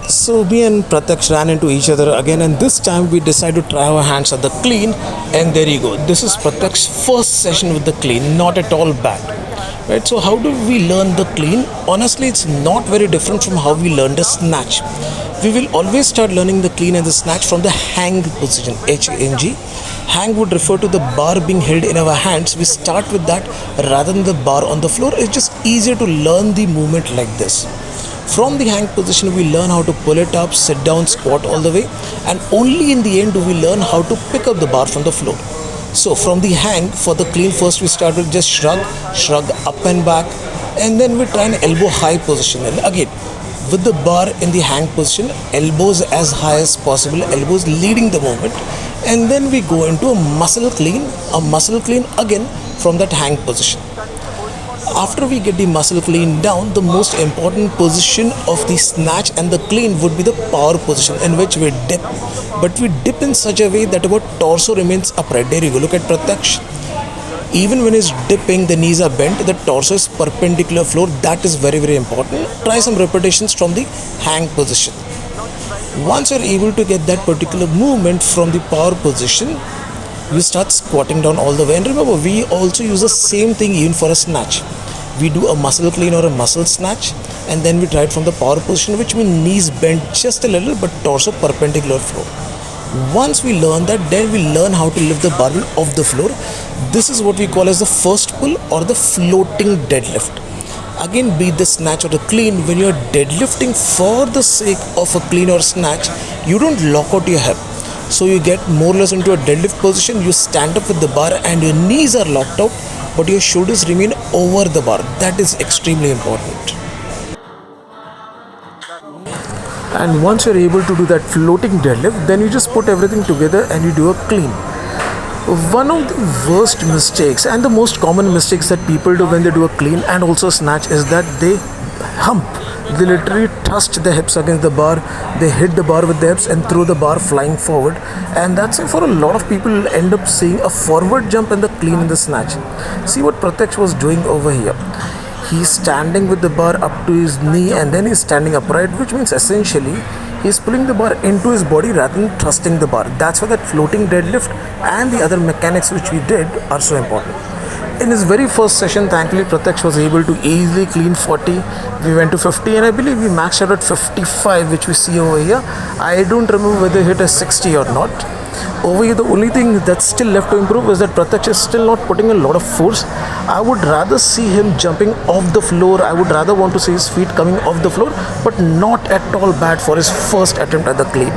So me and Pratyaksh ran into each other again, and this time we decided to try our hands at the clean. And there you go. This is Pratyaksh's first session with the clean, not at all bad. Right, so how do we learn the clean? Honestly, it's not very different from how we learned the snatch. We will always start learning the clean and the snatch from the hang position, H-A-N-G. Hang would refer to the bar being held in our hands. We start with that rather than the bar on the floor. It's just easier to learn the movement like this. From the hang position, we learn how to pull it up, sit down, squat all the way, and only in the end do we learn how to pick up the bar from the floor. So from the hang, for the clean, first we start with just shrug up and back, and then we try an elbow high position. And again, with the bar in the hang position, elbows as high as possible, elbows leading the movement, and then we go into a muscle clean again from that hang position. After we get the muscle clean down, the most important position of the snatch and the clean would be the power position, in which we dip. But we dip in such a way that our torso remains upright. There you go. Look at Pratyaksh. Even when he's dipping, the knees are bent, the torso is perpendicular floor. That is very, very important. Try some repetitions from the hang position. Once you're able to get that particular movement from the power position, you start squatting down all the way. And remember, we also use the same thing even for a snatch. We do a muscle clean or a muscle snatch, and then we try it from the power position, which means knees bent just a little but torso perpendicular floor. Once we learn that, then we learn how to lift the barbell off the floor. This is what we call as the first pull or the floating deadlift. Again, be the snatch or the clean, when you're deadlifting for the sake of a clean or snatch, you don't lock out your hip. So you get more or less into a deadlift position, you stand up with the bar and your knees are locked out, but your shoulders remain over the bar. That is extremely important. And once you're able to do that floating deadlift, then you just put everything together and you do a clean. One of the worst mistakes and the most common mistakes that people do when they do a clean and also snatch is that they hump. They literally thrust their hips against the bar, they hit the bar with their hips and throw the bar flying forward. And that's why for a lot of people end up seeing a forward jump in the clean and the snatch. See what Pratyaksh was doing over here. He's standing with the bar up to his knee and then he's standing upright, which means essentially he's pulling the bar into his body rather than thrusting the bar. That's why that floating deadlift and the other mechanics which we did are so important. In his very first session, thankfully, Pratyaksh was able to easily clean 40. We went to 50 and I believe we maxed out at 55, which we see over here. I don't remember whether he hit a 60 or not. Over here, the only thing that's still left to improve is that Pratyaksh is still not putting a lot of force. I would rather see him jumping off the floor. I would rather want to see his feet coming off the floor, but not at all bad for his first attempt at the clean.